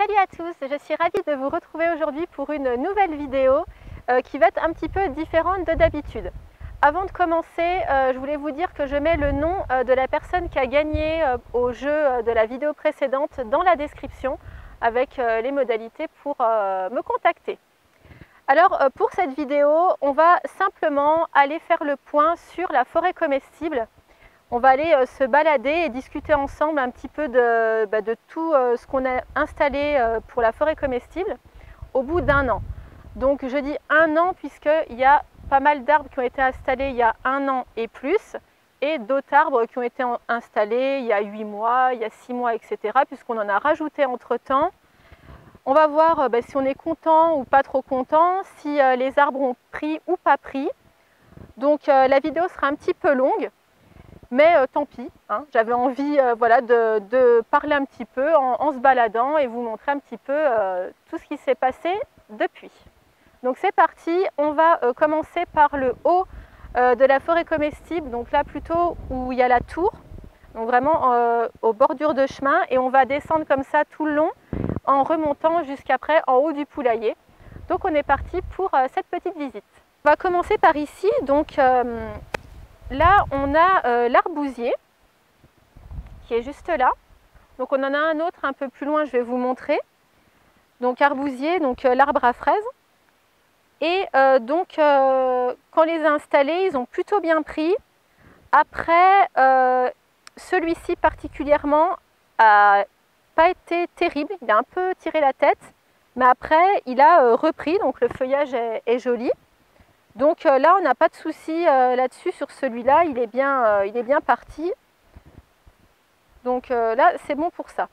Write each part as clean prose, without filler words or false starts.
Salut à tous, je suis ravie de vous retrouver aujourd'hui pour une nouvelle vidéo qui va être un petit peu différente de d'habitude. Avant de commencer, je voulais vous dire que je mets le nom de la personne qui a gagné au jeu de la vidéo précédente dans la description avec les modalités pour me contacter. Alors pour cette vidéo, on va simplement aller faire le point sur la forêt comestible. On va aller se balader et discuter ensemble un petit peu de tout ce qu'on a installé pour la forêt comestible au bout d'un an. Donc je dis un an puisqu'il y a pas mal d'arbres qui ont été installés il y a un an et plus, et d'autres arbres qui ont été installés il y a 8 mois, il y a 6 mois, etc. puisqu'on en a rajouté entre-temps. On va voir si on est content ou pas trop content, si les arbres ont pris ou pas pris. Donc la vidéo sera un petit peu longue. Mais tant pis, hein, j'avais envie voilà, de parler un petit peu en se baladant et vous montrer un petit peu tout ce qui s'est passé depuis. Donc c'est parti, on va commencer par le haut de la forêt comestible, donc là plutôt où il y a la tour, donc vraiment aux bordures de chemin, et on va descendre comme ça tout le long en remontant jusqu'après en haut du poulailler. Donc on est parti pour cette petite visite. On va commencer par ici, donc là, on a l'arbousier qui est juste là. Donc on en a un autre un peu plus loin, je vais vous montrer. Donc arbousier, donc l'arbre à fraises. Et quand les a installés, ils ont plutôt bien pris. Après, celui-ci particulièrement n'a pas été terrible. Il a un peu tiré la tête. Mais après, il a repris, donc le feuillage est joli. Donc là, on n'a pas de souci là-dessus sur celui-là, il est bien parti. Donc là, c'est bon pour ça.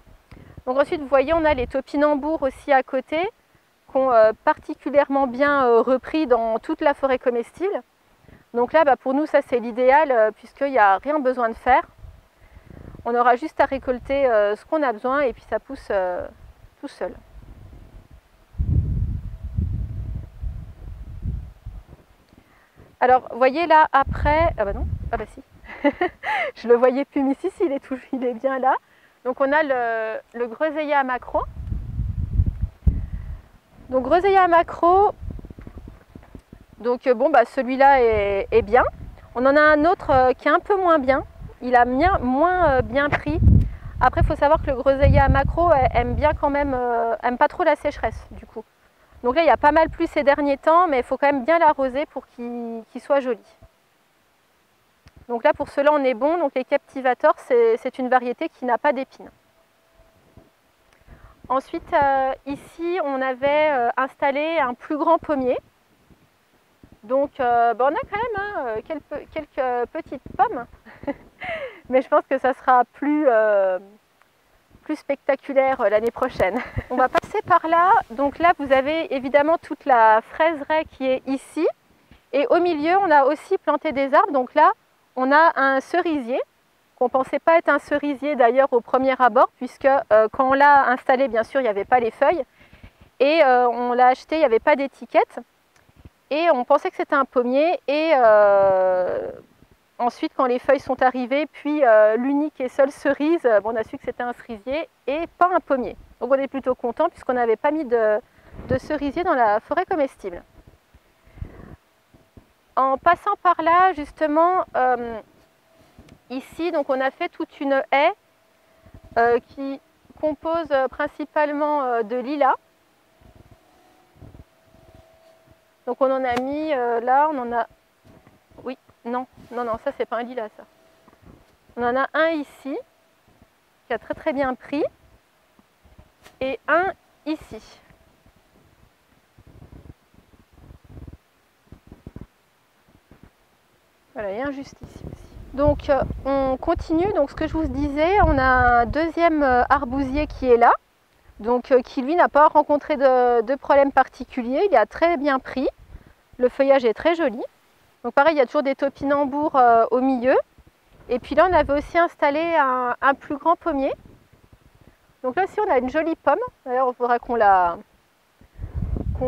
Donc ensuite, vous voyez, on a les topinambours aussi à côté, qui ont particulièrement bien repris dans toute la forêt comestible. Donc là, pour nous, ça c'est l'idéal, puisqu'il n'y a rien besoin de faire. On aura juste à récolter ce qu'on a besoin et puis ça pousse tout seul. Alors, vous voyez là, après... Ah bah non, ah bah si. Je le voyais plus, mais si, il est bien là. Donc on a le groseillier à maquereau. Donc groseillier à maquereau, donc bon, celui-là est bien. On en a un autre qui est un peu moins bien. Il a moins bien pris. Après, il faut savoir que le groseillier à maquereau aime bien quand même, aime pas trop la sécheresse du coup. Donc là, il y a pas mal plu ces derniers temps, mais il faut quand même bien l'arroser pour qu'il soit joli. Donc là, pour cela, on est bon. Donc les captivators, c'est une variété qui n'a pas d'épines. Ensuite, ici, on avait installé un plus grand pommier. Donc, on a quand même quelques petites pommes, mais je pense que ça sera plus spectaculaire l'année prochaine. On va passer par là. Donc là, vous avez évidemment toute la fraiseraie qui est ici. Et au milieu, on a aussi planté des arbres. Donc là, on a un cerisier, qu'on ne pensait pas être un cerisier d'ailleurs au premier abord, puisque quand on l'a installé, bien sûr, il n'y avait pas les feuilles. Et on l'a acheté, il n'y avait pas d'étiquette. Et on pensait que c'était un pommier. Et ensuite, quand les feuilles sont arrivées, puis l'unique et seule cerise, on a su que c'était un cerisier et pas un pommier. Donc on est plutôt content puisqu'on n'avait pas mis de cerisier dans la forêt comestible. En passant par là, justement, ici, donc on a fait toute une haie qui compose principalement de lilas. Donc on en a mis là, on en a... Oui, non, ça c'est pas un lilas ça. On en a un ici, qui a très bien pris, et un ici. Voilà, et un juste ici aussi. Donc on continue, donc ce que je vous disais, on a un deuxième arbousier qui est là, donc qui lui n'a pas rencontré de problème particulier, il a très bien pris, le feuillage est très joli. Donc pareil, il y a toujours des topinambours au milieu. Et puis là, on avait aussi installé un plus grand pommier. Donc là aussi, on a une jolie pomme. D'ailleurs, il faudra qu'on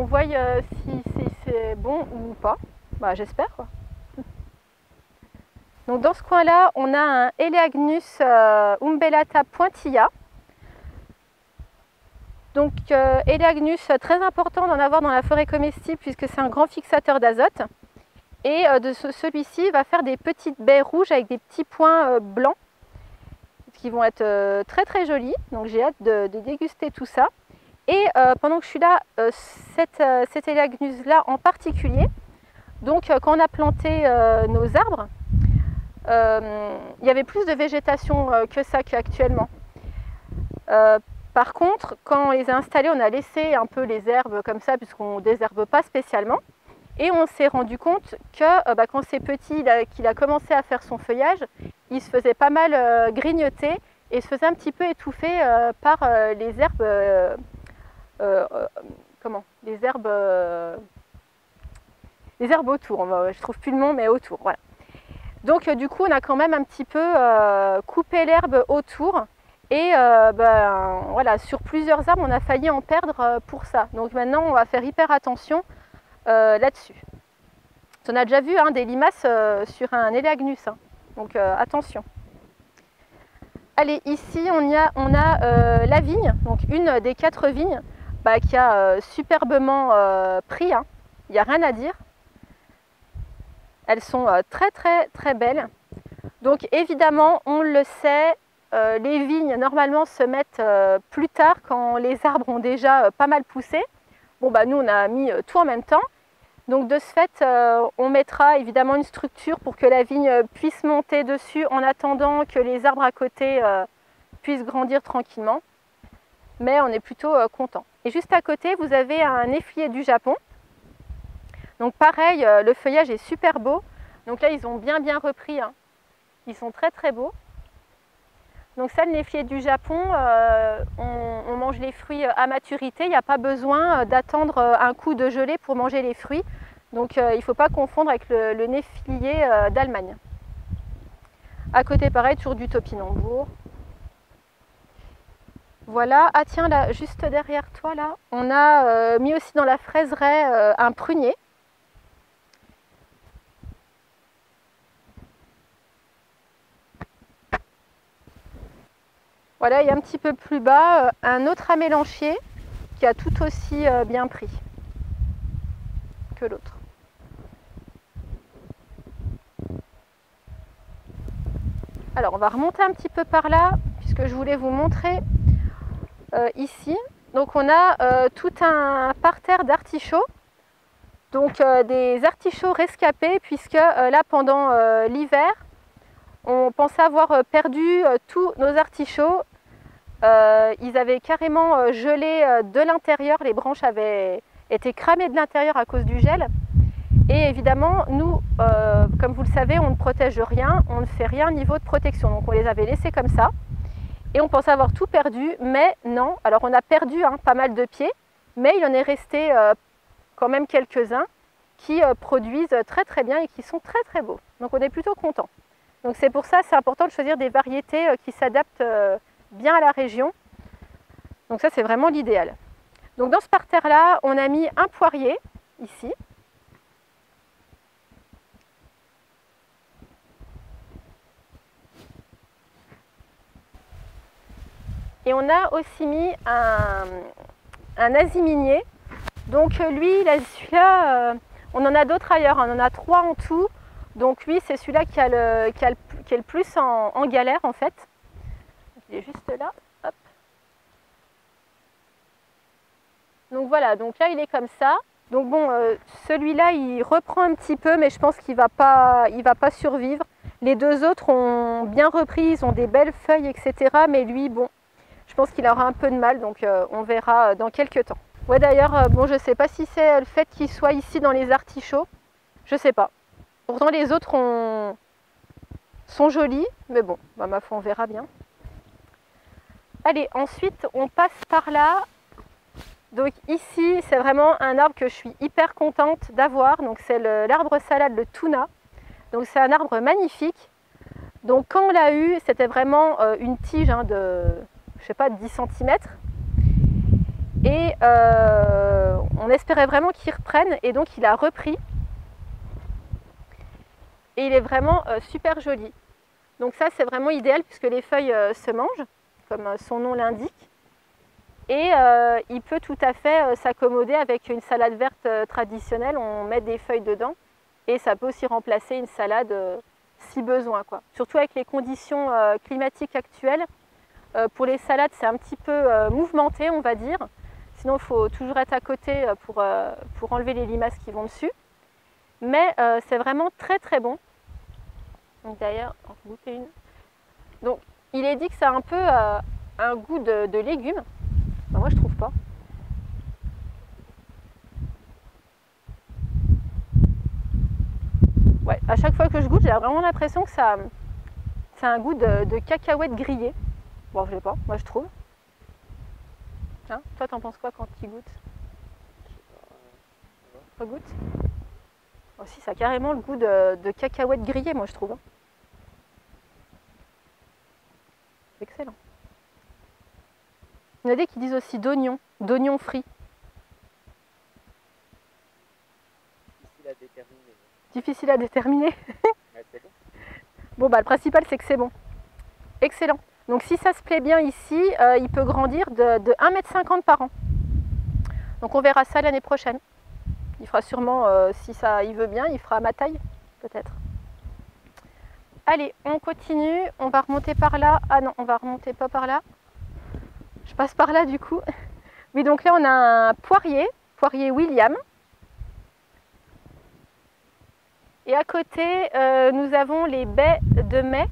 voie si c'est bon ou pas. J'espère. Donc dans ce coin-là, on a un Elaeagnus umbellata pointilla. Donc Elaeagnus, très important d'en avoir dans la forêt comestible puisque c'est un grand fixateur d'azote. Et celui-ci va faire des petites baies rouges avec des petits points blancs qui vont être très très jolis. Donc j'ai hâte de déguster tout ça. Et pendant que je suis là, cet Elaeagnus là en particulier, donc quand on a planté nos arbres, il y avait plus de végétation que ça qu'actuellement. Par contre, quand on les a installés, on a laissé un peu les herbes comme ça puisqu'on ne désherbe pas spécialement. Et on s'est rendu compte que quand c'est petit, qu'il a commencé à faire son feuillage, il se faisait pas mal grignoter et se faisait un petit peu étouffer par les herbes. Les herbes autour. Je trouve plus le nom, mais autour. Voilà. Donc du coup, on a quand même un petit peu coupé l'herbe autour. Et voilà, sur plusieurs arbres, on a failli en perdre pour ça. Donc maintenant, on va faire hyper attention là-dessus. On a déjà vu des limaces sur un Elaeagnus, donc attention. Allez, ici on a la vigne, donc une des 4 vignes qui a superbement pris, il n'y a rien à dire. Elles sont très très très belles. Donc évidemment, on le sait, les vignes normalement se mettent plus tard quand les arbres ont déjà pas mal poussé. Bon nous on a mis tout en même temps. Donc de ce fait, on mettra évidemment une structure pour que la vigne puisse monter dessus en attendant que les arbres à côté puissent grandir tranquillement. Mais on est plutôt content. Et juste à côté, vous avez un néflier du Japon. Donc pareil, le feuillage est super beau. Donc là, ils ont bien repris. Ils sont très très beaux. Donc ça, le néflier du Japon, on mange les fruits à maturité. Il n'y a pas besoin d'attendre un coup de gelée pour manger les fruits. Donc il ne faut pas confondre avec le néflier d'Allemagne. À côté, pareil, toujours du topinambour. Voilà. Ah tiens, là, juste derrière toi, là, on a mis aussi dans la fraiseraie un prunier. Voilà, et un petit peu plus bas, un autre amélanchier qui a tout aussi bien pris que l'autre. Alors, on va remonter un petit peu par là, puisque je voulais vous montrer ici. Donc, on a tout un parterre d'artichauts. Donc, des artichauts rescapés, puisque là, pendant l'hiver, on pensait avoir perdu tous nos artichauts. Ils avaient carrément gelé de l'intérieur, les branches avaient été cramées de l'intérieur à cause du gel. Et évidemment, nous, comme vous le savez, on ne protège rien, on ne fait rien niveau de protection. Donc on les avait laissés comme ça. Et on pensait avoir tout perdu, mais non. Alors on a perdu pas mal de pieds, mais il en est resté quand même quelques-uns qui produisent très très bien et qui sont très très beaux. Donc on est plutôt content. Donc c'est pour ça, c'est important de choisir des variétés qui s'adaptent bien à la région. Donc ça, c'est vraiment l'idéal. Donc dans ce parterre-là, on a mis un poirier, ici. Et on a aussi mis un aziminier. Donc lui, celui-là, on en a d'autres ailleurs, on en a 3 en tout. Donc lui, c'est celui-là qui est le plus en galère en fait. Il est juste là. Hop. Donc voilà, donc là il est comme ça. Donc bon, celui-là il reprend un petit peu, mais je pense qu'il va pas survivre. Les 2 autres ont bien repris, ils ont des belles feuilles, etc. Mais lui, bon, je pense qu'il aura un peu de mal, donc on verra dans quelques temps. Ouais, d'ailleurs, bon, je sais pas si c'est le fait qu'il soit ici dans les artichauts, je sais pas. Pourtant les autres sont jolis, mais bon, ma foi, on verra bien. Allez, ensuite on passe par là. Donc ici, c'est vraiment un arbre que je suis hyper contente d'avoir. Donc c'est l'arbre salade, le tuna. Donc c'est un arbre magnifique. Donc quand on l'a eu, c'était vraiment une tige de, je sais pas, 10 cm. Et on espérait vraiment qu'il reprenne. Et donc il a repris. Et il est vraiment super joli. Donc ça, c'est vraiment idéal puisque les feuilles se mangent, comme son nom l'indique. Et il peut tout à fait s'accommoder avec une salade verte traditionnelle. On met des feuilles dedans et ça peut aussi remplacer une salade si besoin, quoi. Surtout avec les conditions climatiques actuelles. Pour les salades, c'est un petit peu mouvementé, on va dire. Sinon, il faut toujours être à côté pour enlever les limaces qui vont dessus. Mais c'est vraiment très très bon. Donc d'ailleurs, on va goûter une. Donc, il est dit que ça a un peu un goût de légumes. Ben, moi, je trouve pas. Ouais, à chaque fois que je goûte, j'ai vraiment l'impression que ça a un goût de cacahuètes grillées. Bon, je sais pas, moi je trouve. Hein, toi, t'en penses quoi quand tu goûtes? Regoute. Oh, si, ça a carrément le goût de cacahuètes grillées, moi je trouve. C'est excellent. Il y en a des qui disent aussi d'oignons frits. Difficile à déterminer. Difficile à déterminer. Ouais, c'est bon. Bon, bah le principal c'est que c'est bon. Excellent. Donc si ça se plaît bien ici, il peut grandir de 1,50 m par an. Donc on verra ça l'année prochaine. Il fera sûrement, si ça il veut bien, il fera ma taille, peut-être. Allez, on continue. On va remonter par là. Ah non, on va remonter pas par là. Je passe par là du coup. Oui, donc là on a un poirier William. Et à côté, nous avons les baies de mai.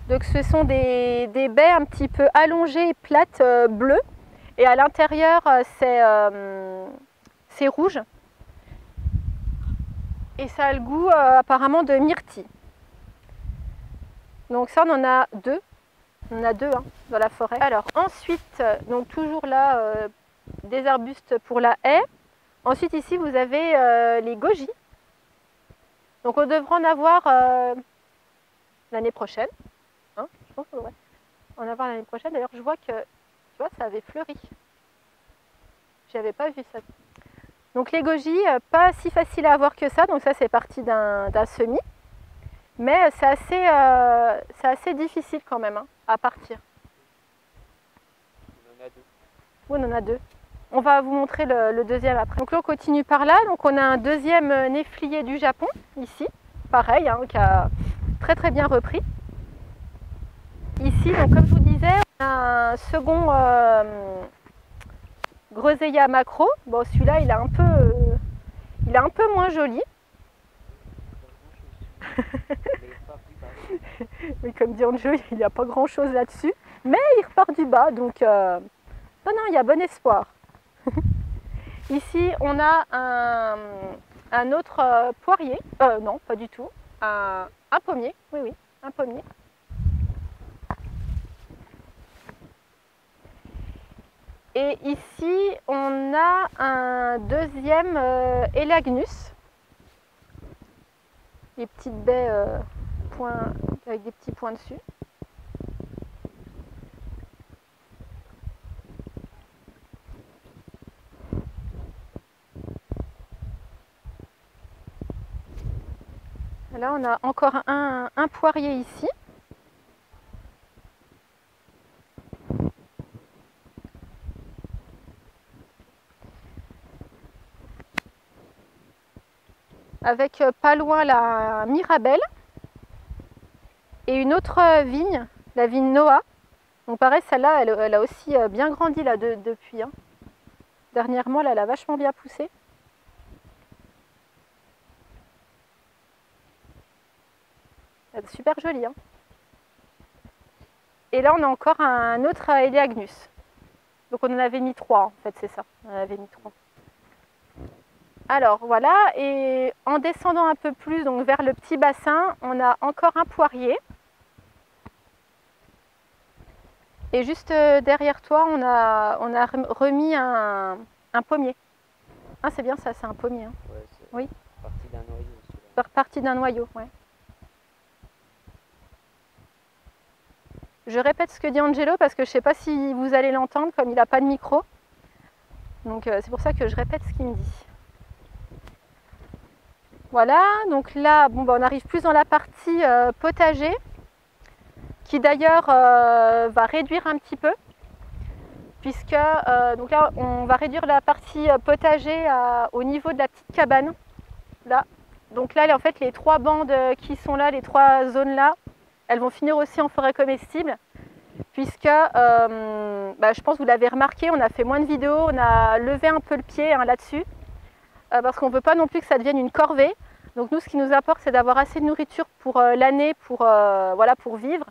Donc ce sont des baies un petit peu allongées et plates bleues. Et à l'intérieur, c'est rouge. Et ça a le goût apparemment de myrtille. Donc ça, on en a deux. On en a deux hein, dans la forêt. Alors ensuite, donc toujours là, des arbustes pour la haie. Ensuite ici, vous avez les goji. Donc on devrait en avoir l'année prochaine. Hein, je pense qu'on devrait en avoir l'année prochaine. D'ailleurs, je vois que tu vois, ça avait fleuri. J'avais pas vu ça. Donc les goji, pas si facile à avoir que ça. Donc ça, c'est parti d'un semis. Mais c'est assez difficile quand même hein, à partir. On en a deux. Oui, on en a deux. On va vous montrer le deuxième après. Donc là, on continue par là. Donc on a un deuxième néflier du Japon, ici. Pareil, hein, qui a très très bien repris. Ici, donc, comme je vous disais, on a un second Groseillia macro. Bon, celui-là, il est un peu moins joli. Mais comme dit Anjo, il n'y a pas grand-chose là-dessus. Mais il repart du bas, donc non, non, il y a bon espoir. Ici, on a un autre poirier. Non, pas du tout. Un pommier, oui, oui, un pommier. Et ici, on a un deuxième Elagnus. Les petites baies avec des petits points dessus. Là, on a encore un poirier ici. Avec pas loin la Mirabelle et une autre vigne, la vigne Noah. Donc pareil, celle-là, elle a aussi bien grandi là depuis. Hein. Dernièrement, là, elle a vachement bien poussé. Elle est super jolie. Hein. Et là, on a encore un autre Elagnus. Donc on en avait mis 3 en fait, c'est ça. On en avait mis 3. Alors voilà, et en descendant un peu plus donc vers le petit bassin, on a encore un poirier. Et juste derrière toi, on a remis un pommier. Ah, c'est bien ça, c'est un pommier. Hein. Ouais, c'est oui. Partie d'un noyau. Partie d'un noyau, ouais. Je répète ce que dit Angelo parce que je ne sais pas si vous allez l'entendre, comme il n'a pas de micro. Donc c'est pour ça que je répète ce qu'il me dit. Voilà, donc là, bon, on arrive plus dans la partie potager, qui d'ailleurs va réduire un petit peu, puisque donc là on va réduire la partie potager au niveau de la petite cabane. Là. Donc là en fait les 3 bandes qui sont là, les 3 zones là, elles vont finir aussi en forêt comestible. Puisque je pense que vous l'avez remarqué, on a fait moins de vidéos, on a levé un peu le pied là-dessus, parce qu'on ne veut pas non plus que ça devienne une corvée. Donc nous, ce qui nous importe, c'est d'avoir assez de nourriture pour l'année, pour vivre.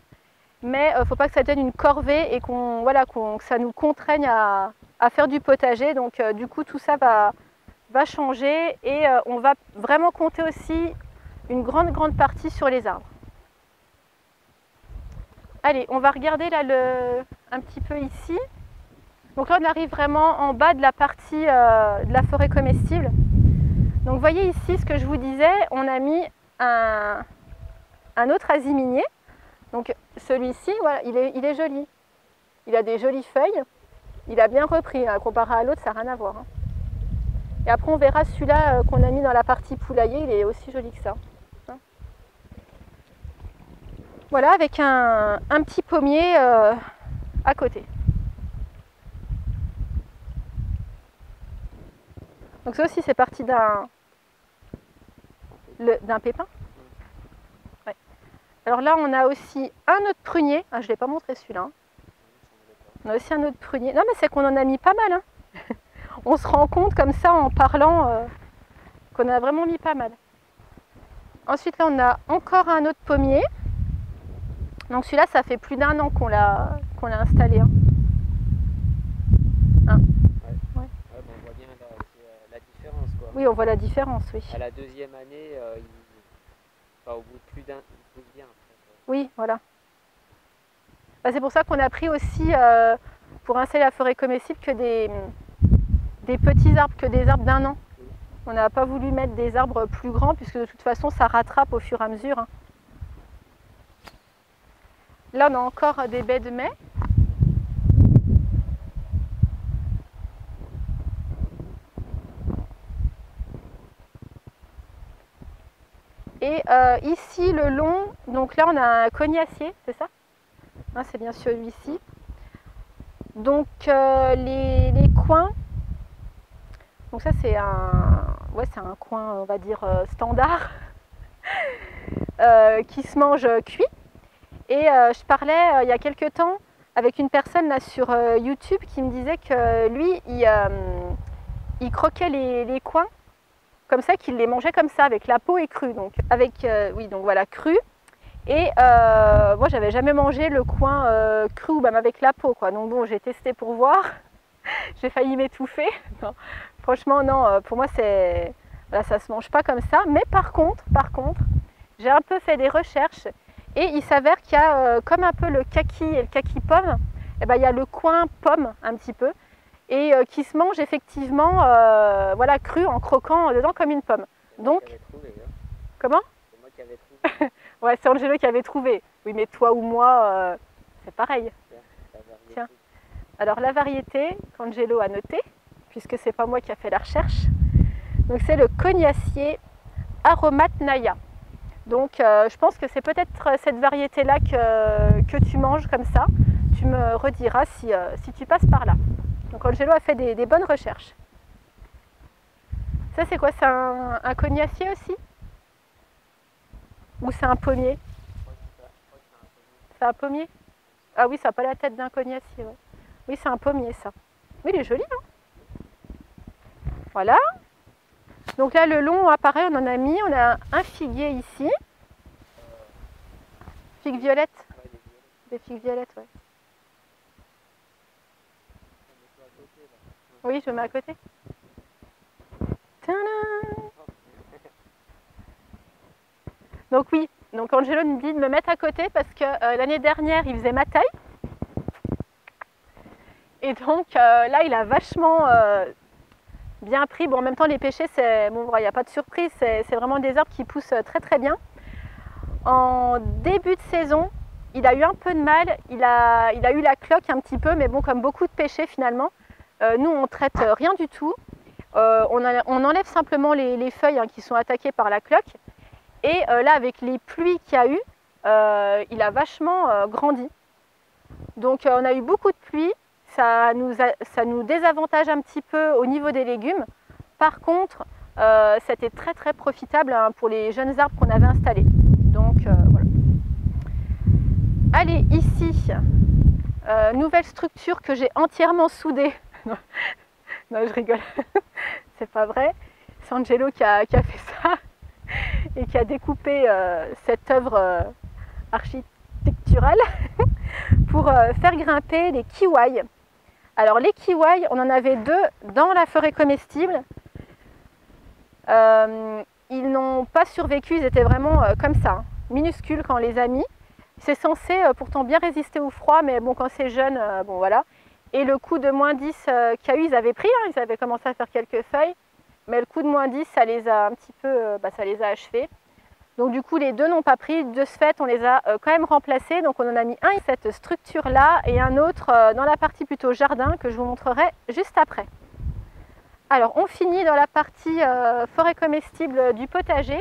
Mais il ne faut pas que ça devienne une corvée et que ça nous contraigne à faire du potager. Donc du coup, tout ça va changer et on va vraiment compter aussi une grande partie sur les arbres. Allez, on va regarder là un petit peu ici. Donc là, on arrive vraiment en bas de la partie de la forêt comestible. Donc vous voyez ici ce que je vous disais, on a mis un autre aziminier. Donc celui-ci, voilà, il est joli. Il a des jolies feuilles. Il a bien repris, hein, comparé à l'autre, ça n'a rien à voir. Hein. Et après, on verra celui-là qu'on a mis dans la partie poulailler, il est aussi joli que ça. Voilà, avec un petit pommier à côté. Donc ça aussi c'est parti d'un pépin. Ouais. Alors là on a aussi un autre prunier. Ah, je ne l'ai pas montré celui-là. Hein. On a aussi un autre prunier. Non mais c'est qu'on en a mis pas mal. Hein. On se rend compte comme ça en parlant qu'on a vraiment mis pas mal. Ensuite là on a encore un autre pommier. Donc celui-là, ça fait plus d'1 an qu'on l'a installé. Hein. Hein. Ouais. Ouais, on voit bien la différence. Quoi. Oui, on voit la différence, oui. À la 2e année, au bout de plus d'1 an, il pousse bien. Après, oui, voilà. C'est pour ça qu'on a pris aussi, pour installer la forêt comestible, que des petits arbres, que des arbres d'1 an. Oui. On n'a pas voulu mettre des arbres plus grands, puisque de toute façon, ça rattrape au fur et à mesure. Hein. Là, on a encore des baies de mai. Et ici, le long, donc là, on a un cognacier, c'est ça? C'est bien celui-ci. Donc, les coins, donc ça, c'est un coin, on va dire, standard, qui se mange cuit. Et je parlais il y a quelques temps avec une personne là sur YouTube qui me disait que lui, il croquait les coins comme ça, qu'il les mangeait comme ça, avec la peau et crue. Donc, donc voilà, cru. Et moi, j'avais jamais mangé le coin cru ou même avec la peau, quoi. Donc bon, j'ai testé pour voir. J'ai failli m'étouffer. Franchement, non, pour moi, voilà, ça se mange pas comme ça. Mais par contre, j'ai un peu fait des recherches. Et il s'avère qu'il y a, comme un peu le kaki et le kaki pomme, il y a le coin pomme un petit peu, et qui se mange effectivement voilà, cru en croquant dedans comme une pomme. Donc, trouvé, hein. Comment? C'est moi qui avais trouvé. Ouais, c'est Angelo qui avait trouvé. Oui, mais toi ou moi, c'est pareil. Tiens. Alors la variété qu'Angelo a notée, puisque c'est pas moi qui a fait la recherche, donc c'est le cognacier Aromatnaya. Donc je pense que c'est peut-être cette variété-là que tu manges comme ça. Tu me rediras si tu passes par là. Donc Angelo a fait des bonnes recherches. Ça c'est quoi? C'est un cognacier aussi? Ou c'est un pommier? C'est un pommier? Ah oui, ça n'a pas la tête d'un cognacier. Ouais. Oui, c'est un pommier ça. Oui, il est joli, hein? Voilà. Donc là, le long, pareil, on en a mis. On a un figuier ici. Figues violettes. Des figues violettes, ouais. Oui, je le mets à côté. Tadam! Donc oui, donc Angelo me dit de me mettre à côté parce que l'année dernière, il faisait ma taille. Et donc là, il a vachement bien pris. Bon, en même temps, les pêchers, il n'y a pas de surprise, c'est vraiment des arbres qui poussent très bien. En début de saison, il a eu un peu de mal, il a eu la cloque un petit peu, mais bon, comme beaucoup de pêchers finalement, nous on traite rien du tout. On enlève simplement les feuilles qui sont attaquées par la cloque. Et là, avec les pluies qu'il y a eu, il a vachement grandi. Donc on a eu beaucoup de pluie. ça nous désavantage un petit peu au niveau des légumes. Par contre, c'était très très profitable hein, pour les jeunes arbres qu'on avait installés. Donc voilà. Allez, ici, nouvelle structure que j'ai entièrement soudée. Non, je rigole, c'est pas vrai. C'est Angelo qui a fait ça et qui a découpé cette œuvre architecturale pour faire grimper les kiwais. Alors les kiwais, on en avait 2 dans la forêt comestible. Ils n'ont pas survécu, ils étaient vraiment comme ça, hein, minuscules quand on les a mis. C'est censé pourtant bien résister au froid, mais bon, quand c'est jeune, bon voilà. Et le coup de moins 10 qu'il y a eu, ils avaient pris, hein, ils avaient commencé à faire quelques feuilles, mais le coup de moins 10, ça les a un petit peu, ça les a achevés. Donc du coup, les 2 n'ont pas pris. De ce fait, on les a quand même remplacés. Donc on en a mis un cette structure-là et un autre dans la partie plutôt jardin que je vous montrerai juste après. Alors, on finit dans la partie forêt comestible du potager.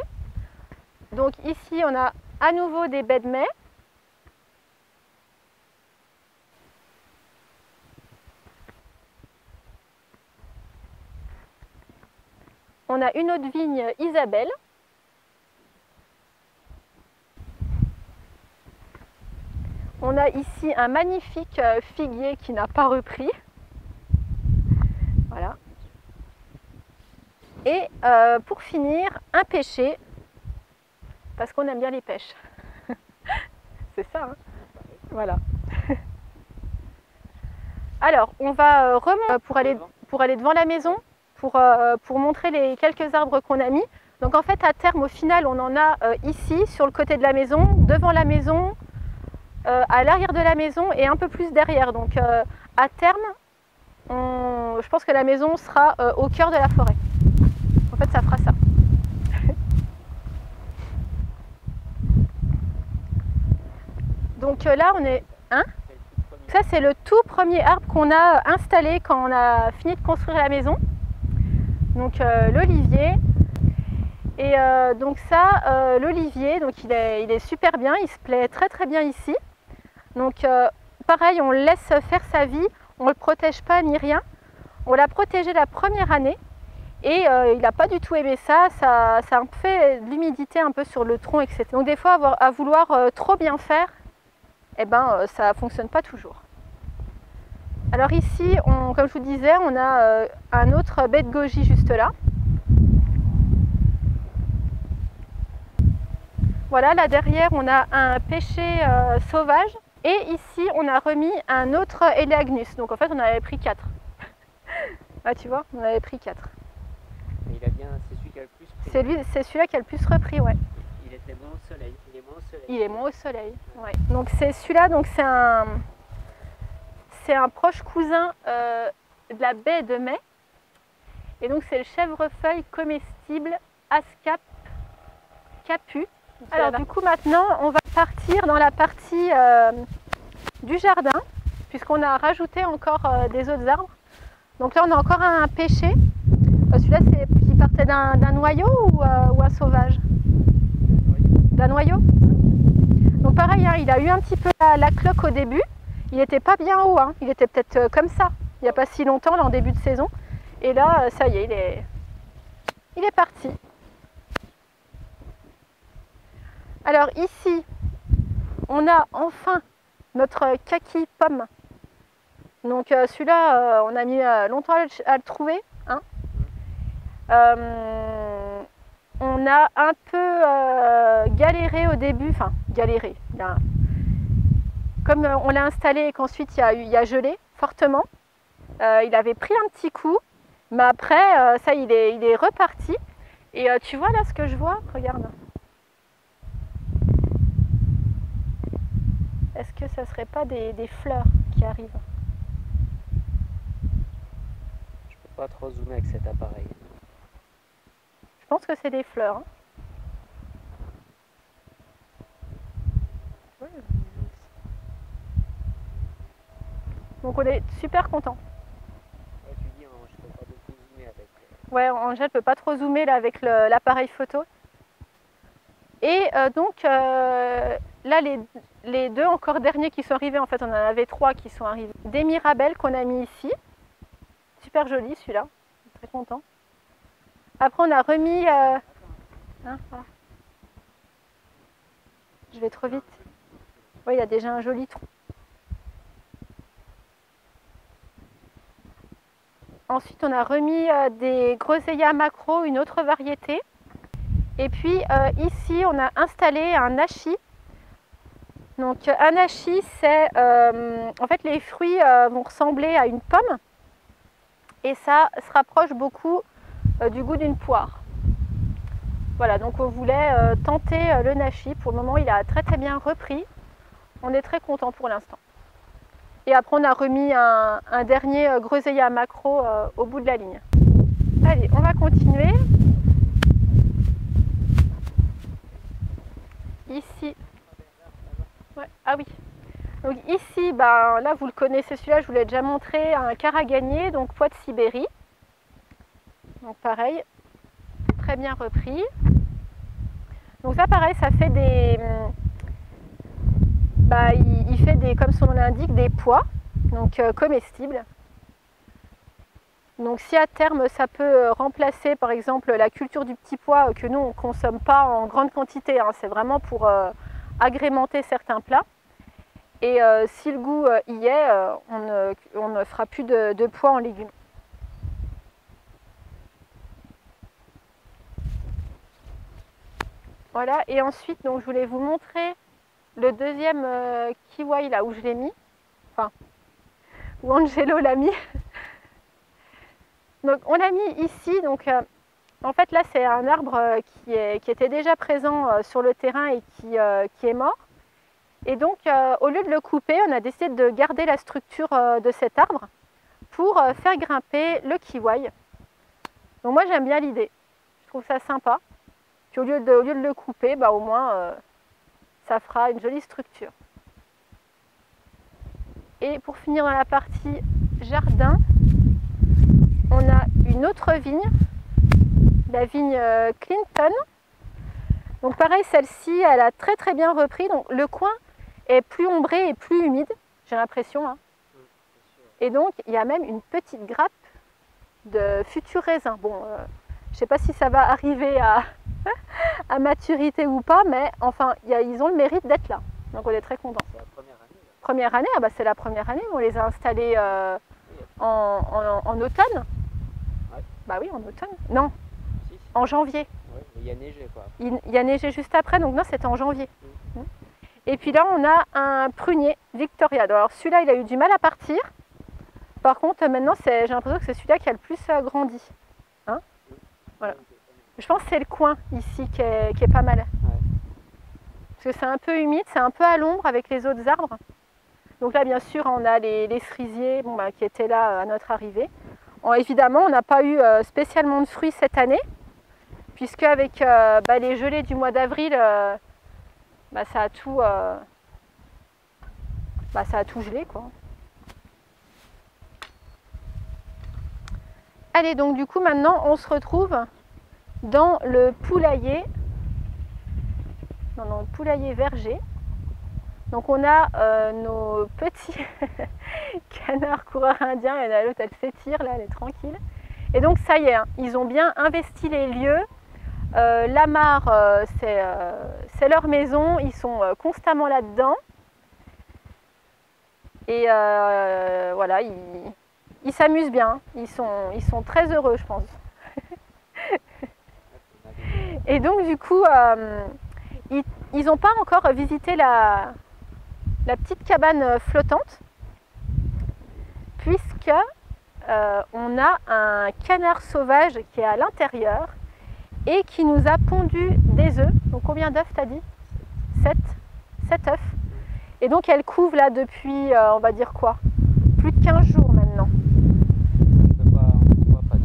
Donc ici, on a à nouveau des baies de mai. On a une autre vigne Isabelle. On a ici un magnifique figuier qui n'a pas repris. Voilà. Et pour finir, un pêcher, parce qu'on aime bien les pêches. C'est ça, hein. Voilà. Alors, on va remonter pour aller devant la maison, pour montrer les quelques arbres qu'on a mis. Donc en fait, à terme, au final, on en a ici, sur le côté de la maison, devant la maison, à l'arrière de la maison et un peu plus derrière. Donc à terme, je pense que la maison sera au cœur de la forêt. En fait, ça fera ça. Donc là, on est... Hein? Ça, c'est le tout premier arbre qu'on a installé quand on a fini de construire la maison. Donc l'olivier. Et donc ça, l'olivier, donc il est super bien, il se plaît très très bien ici. Donc pareil, on le laisse faire sa vie, on ne le protège pas ni rien. On l'a protégé la première année et il n'a pas du tout aimé ça, ça fait de l'humidité un peu sur le tronc, etc. Donc des fois, à vouloir trop bien faire, eh ben, ça ne fonctionne pas toujours. Alors ici, comme je vous disais, on a un autre baie de goji juste là. Voilà, là derrière, on a un pêcher sauvage. Et ici, on a remis un autre Elaeagnus. Donc en fait, on avait pris 4. Ah, tu vois, on avait pris 4. Mais il a bien, c'est celui qui a le plus pris. C'est celui-là qui a le plus repris, ouais. Il était moins au soleil. Il est moins au soleil. Il est moins au soleil, ouais. Donc c'est celui-là, donc c'est un proche cousin de la baie de mai. Et donc c'est le chèvrefeuille comestible Ascap capu. Alors du coup maintenant on va partir dans la partie du jardin puisqu'on a rajouté encore des autres arbres. Donc là on a encore un pêcher. Celui-là c'est qui partait d'un noyau ou un sauvage? D'un noyau. Donc pareil, hein, il a eu un petit peu la cloque au début. Il n'était pas bien haut, hein. Il était peut-être comme ça il n'y a pas si longtemps, là, en début de saison. Et là ça y est, il est parti. Alors ici, on a enfin notre kaki pomme. Donc celui-là, on a mis longtemps à le trouver. Hein. On a un peu galéré au début, enfin galéré. Comme on l'a installé et qu'ensuite il y a gelé fortement, il avait pris un petit coup, mais après, ça il est reparti. Et tu vois là ce que je vois? Regarde. Est-ce que ça ne serait pas des fleurs qui arrivent? Je peux pas trop zoomer avec cet appareil. Je pense que c'est des fleurs. Hein. Oui. Donc on est super content. Ouais, tu dis, je peux pas beaucoup zoomer avec. Ouais, Angèle ne peut pas trop zoomer là, avec l'appareil photo. Et donc là, les deux encore derniers qui sont arrivés, en fait, on en avait 3 qui sont arrivés. Des mirabelles qu'on a mis ici. Super joli celui-là, très content. Après, on a remis... hein, voilà. Je vais trop vite. Oui, il y a déjà un joli trou. Ensuite, on a remis des groseillas macro, une autre variété. Et puis ici, on a installé un hachis. Donc un hachis, c'est en fait les fruits vont ressembler à une pomme et ça se rapproche beaucoup du goût d'une poire. Voilà, donc on voulait tenter le nashi. Pour le moment, il a très très bien repris. On est très content pour l'instant. Et après, on a remis un dernier groseillat macro au bout de la ligne. Allez, on va continuer. Ici. Ouais. Ah oui. Donc ici, ben, là vous le connaissez, celui-là je vous l'ai déjà montré, un caragagné, donc pois de Sibérie. Donc pareil, très bien repris. Donc ça pareil, ça fait des... Bah, il fait des, comme son nom l'indique, des pois, donc comestibles. Donc si à terme ça peut remplacer par exemple la culture du petit pois que nous on ne consomme pas en grande quantité, hein, c'est vraiment pour agrémenter certains plats. Et si le goût y est, on ne fera plus de pois en légumes. Voilà, et ensuite donc, je voulais vous montrer le deuxième kiwi là où je l'ai mis, enfin où Angelo l'a mis. Donc on l'a mis ici, donc en fait là c'est un arbre qui était déjà présent sur le terrain et qui est mort. Et donc au lieu de le couper, on a décidé de garder la structure de cet arbre pour faire grimper le kiwi. Donc moi j'aime bien l'idée, je trouve ça sympa. Puis au lieu de le couper, bah, au moins ça fera une jolie structure. Et pour finir dans la partie jardin, on a une autre vigne, la vigne Clinton. Donc pareil, celle-ci, elle a très très bien repris. Donc le coin est plus ombré et plus humide, j'ai l'impression. Hein. Et donc il y a même une petite grappe de futurs raisins. Bon, je ne sais pas si ça va arriver à maturité ou pas, mais enfin, ils ont le mérite d'être là. Donc on est très contents. C'est la première année. Là. Première année, ah bah, c'est la première année. On les a installés en automne. Ouais. Bah oui, en automne. Non, Si, si. en janvier. Ouais, il y a neigé quoi. Il y a neigé juste après, donc non, c'était en janvier. Et puis là, on a un prunier Victoria. Alors celui-là, il a eu du mal à partir. Par contre, maintenant, j'ai l'impression que c'est celui-là qui a le plus grandi. Hein, voilà. Je pense que c'est le coin ici qui est pas mal. Ouais. Parce que c'est un peu humide, c'est un peu à l'ombre avec les autres arbres. Donc là, bien sûr, on a les cerisiers qui étaient là à notre arrivée. Évidemment, on n'a pas eu spécialement de fruits cette année, puisque avec les gelées du mois d'avril, ça a tout gelé, quoi. Allez, donc du coup, maintenant, on se retrouve dans le poulailler, verger. Donc on a nos petits canards coureurs indiens, et l'autre elle s'étire, là elle est tranquille. Et donc ça y est, hein, ils ont bien investi les lieux. La mare, c'est leur maison, ils sont constamment là-dedans. Et voilà, ils s'amusent bien, ils sont très heureux, je pense. Et donc du coup, ils n'ont pas encore visité la petite cabane flottante, puisque on a un canard sauvage qui est à l'intérieur et qui nous a pondu des œufs. Donc combien d'œufs t'as dit? 7 œufs. Et donc elle couve là depuis, on va dire quoi, plus de 15 jours maintenant.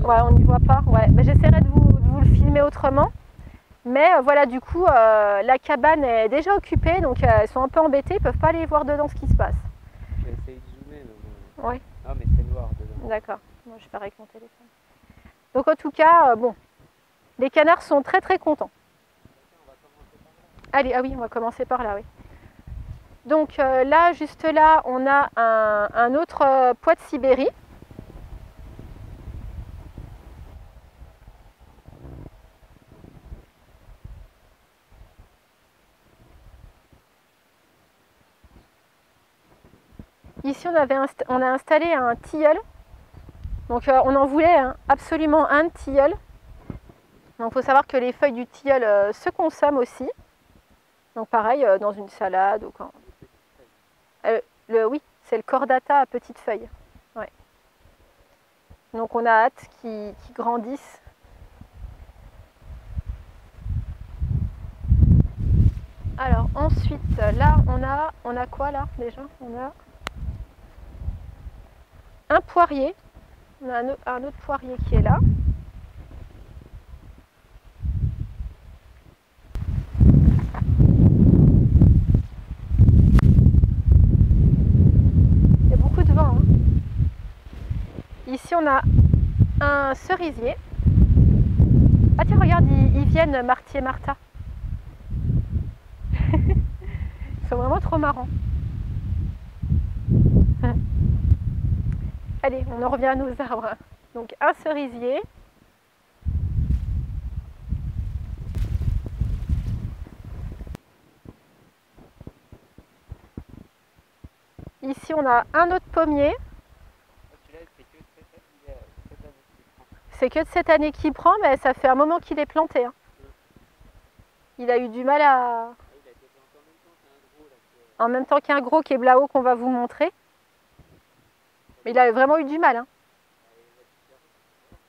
Ouais, on n'y voit pas. Ouais. Mais j'essaierai de vous le filmer autrement. Mais voilà, du coup, la cabane est déjà occupée, donc elles sont un peu embêtées, ils ne peuvent pas aller voir dedans ce qui se passe. J'ai essayé de zoomer, mais bon. Oui. Ah, mais c'est noir dedans. D'accord. Moi, je vais faire avec mon téléphone. Donc en tout cas, bon, les canards sont très très contents. Allez, ah oui, on va commencer par là, oui. Donc là, juste là, on a un autre pois de Sibérie. Ici, on a installé un tilleul. Donc on en voulait absolument un tilleul. Donc il faut savoir que les feuilles du tilleul se consomment aussi. Donc pareil, dans une salade ou quand... oui, c'est le cordata à petites feuilles. Ouais. Donc on a hâte qu'ils grandissent. Alors ensuite, là on a quoi là déjà? On a un poirier. On a un autre poirier qui est là. Il y a beaucoup de vent. Ici on a un cerisier. Ah tiens, regarde, ils viennent, Marty et Martha. Ils sont vraiment trop marrants. Allez, on en revient à nos arbres. Donc un cerisier. Ici on a un autre pommier. C'est que de cette année qu'il prend, mais ça fait un moment qu'il est planté. Il a eu du mal à... En même temps qu'un gros qui est là-haut qu'on va vous montrer. Mais il a vraiment eu du mal.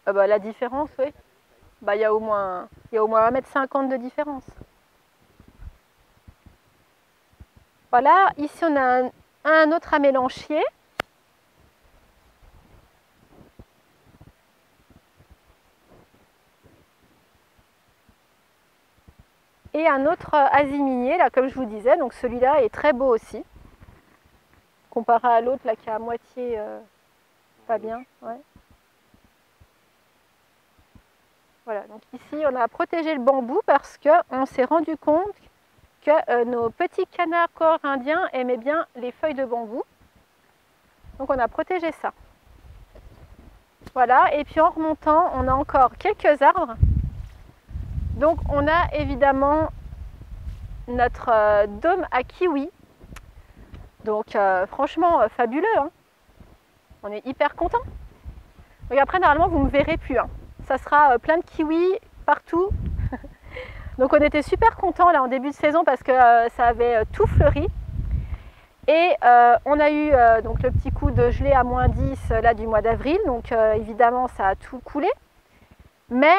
La différence, oui. Il y a au moins 1,50 m de différence. Voilà, ici on a un autre amélanchier. Et un autre aziminier, là, comme je vous disais. Donc celui-là est très beau aussi. Comparé à l'autre, là, qui est à moitié pas bien. Ouais. Voilà, donc ici, on a protégé le bambou parce qu'on s'est rendu compte que nos petits canards corindiens aimaient bien les feuilles de bambou. Donc on a protégé ça. Voilà, et puis en remontant, on a encore quelques arbres. Donc on a évidemment notre dôme à kiwi. Donc franchement, fabuleux. On est hyper content. Donc après, normalement, vous ne me verrez plus. Ça sera plein de kiwis partout. Donc on était super contents là en début de saison parce que ça avait tout fleuri. Et on a eu donc le petit coup de gelée à -10 là du mois d'avril. Donc évidemment, ça a tout coulé. Mais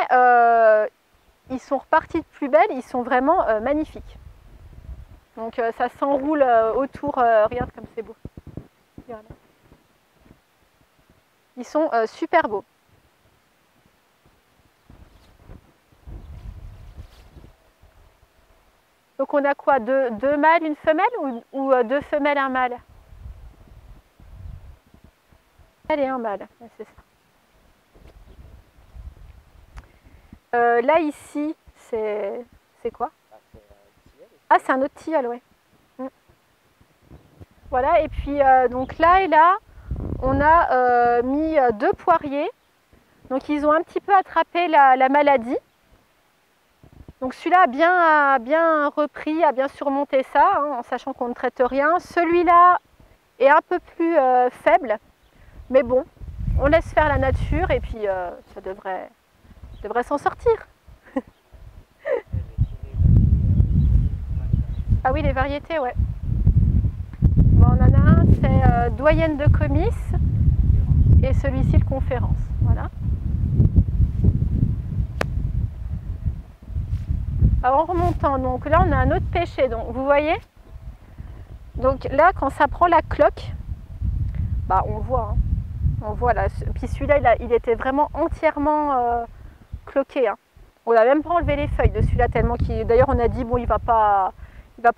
ils sont repartis de plus belle. Ils sont vraiment magnifiques. Donc ça s'enroule autour. Regarde comme c'est beau. Regarde. Ils sont super beaux. Donc on a quoi, deux mâles, une femelle ou deux femelles, un mâle? Elle et un mâle, c'est ça. Là ici, c'est quoi? Ah, c'est un autre tilleul, ouais. Voilà, et puis donc là et là, on a mis deux poiriers. Donc ils ont un petit peu attrapé la maladie. Donc celui-là a bien repris, a bien surmonté ça, en sachant qu'on ne traite rien. Celui-là est un peu plus faible, mais bon, on laisse faire la nature et puis ça devrait s'en sortir. Ah oui, les variétés, ouais. Bon, on en a un, c'est doyenne de Comice, et celui-ci, le Conférence. Voilà. Alors en remontant, donc là on a un autre pêcher, donc vous voyez, donc là quand ça prend la cloque, on voit là, puis celui-là il était vraiment entièrement cloqué. On n'a même pas enlevé les feuilles de celui-là tellement qu'il, d'ailleurs on a dit bon il va pas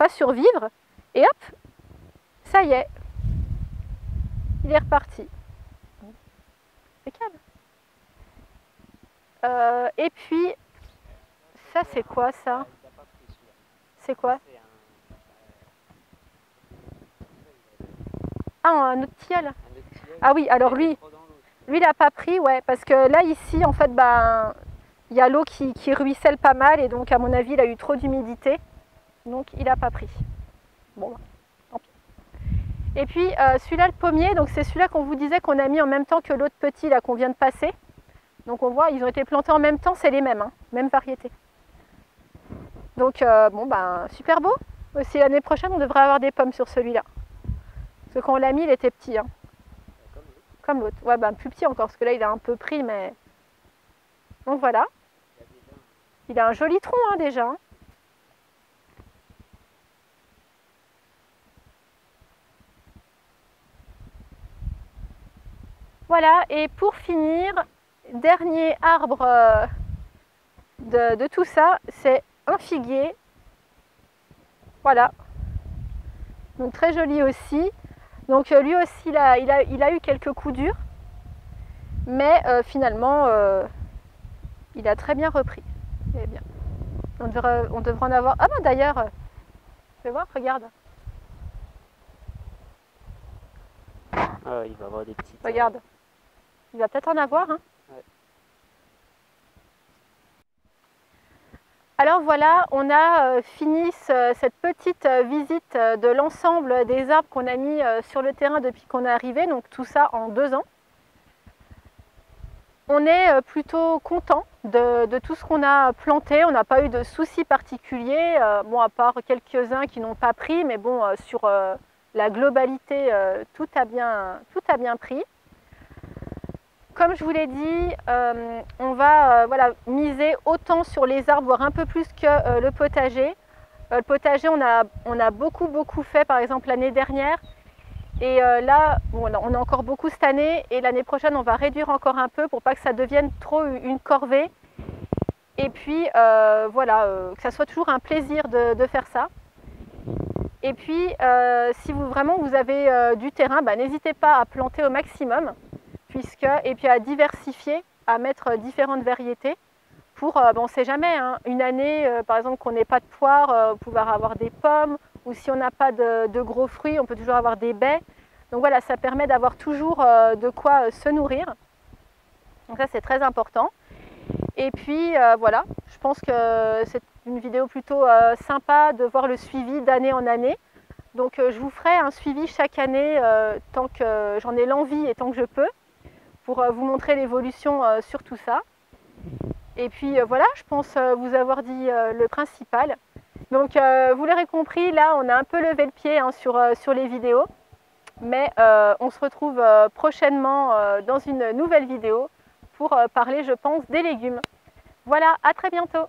survivre, et hop, ça y est, il est reparti. Impeccable. Et puis ça c'est quoi ça? C'est quoi? Ah, un autre tilleul. Un autre tilleul, Ah oui, alors lui, trop dans l'eau. il n'a pas pris, ouais, parce que là, ici, en fait, ben, il y a l'eau qui ruisselle pas mal et donc, à mon avis, il a eu trop d'humidité. Donc, il n'a pas pris. Bon, bah, tant pis. Et puis, celui-là, le pommier, donc c'est celui-là qu'on vous disait qu'on a mis en même temps que l'autre petit, là, qu'on vient de passer. Donc, on voit, ils ont été plantés en même temps, c'est les mêmes, hein, même variété. Donc, bon, ben, super beau. Aussi, l'année prochaine, on devrait avoir des pommes sur celui-là. Parce que quand on l'a mis, il était petit, hein. Comme l'autre. Ouais, ben, plus petit encore, parce que là, il a un peu pris, mais... Donc, voilà. Il a un joli tronc, hein, déjà. Voilà, et pour finir, dernier arbre de tout ça, c'est un figuier. Voilà. Donc très joli aussi. Donc lui aussi, il a eu quelques coups durs. Mais finalement, il a très bien repris. Eh bien. On devrait en avoir... Ah ben d'ailleurs, tu vas voir, regarde. Ah, il va avoir des petites... Regarde. Il va peut-être en avoir, hein. Ouais. Alors voilà, on a fini cette petite visite de l'ensemble des arbres qu'on a mis sur le terrain depuis qu'on est arrivé, donc tout ça en 2 ans. On est plutôt content de tout ce qu'on a planté, on n'a pas eu de soucis particuliers, bon, à part quelques-uns qui n'ont pas pris, mais bon, sur la globalité, tout a bien pris. Comme je vous l'ai dit, on va voilà, miser autant sur les arbres, voire un peu plus que le potager. Le potager, on a beaucoup fait, par exemple l'année dernière. Et là, bon, on a encore beaucoup cette année. Et l'année prochaine, on va réduire encore un peu pour pas que ça devienne trop une corvée. Et puis, voilà, que ça soit toujours un plaisir de faire ça. Et puis, si vraiment vous avez du terrain, bah, n'hésitez pas à planter au maximum. Et puis à diversifier, à mettre différentes variétés pour, on ne sait jamais, hein, une année, par exemple, qu'on n'ait pas de poires, pouvoir avoir des pommes, ou si on n'a pas de gros fruits, on peut toujours avoir des baies. Donc voilà, ça permet d'avoir toujours de quoi se nourrir. Donc ça, c'est très important. Et puis voilà, je pense que c'est une vidéo plutôt sympa de voir le suivi d'année en année. Donc je vous ferai un suivi chaque année tant que j'en ai l'envie et tant que je peux, pour vous montrer l'évolution sur tout ça. Et puis voilà, je pense vous avoir dit le principal. Donc vous l'aurez compris, là on a un peu levé le pied hein, sur les vidéos. Mais on se retrouve prochainement dans une nouvelle vidéo pour parler, je pense, des légumes. Voilà, à très bientôt!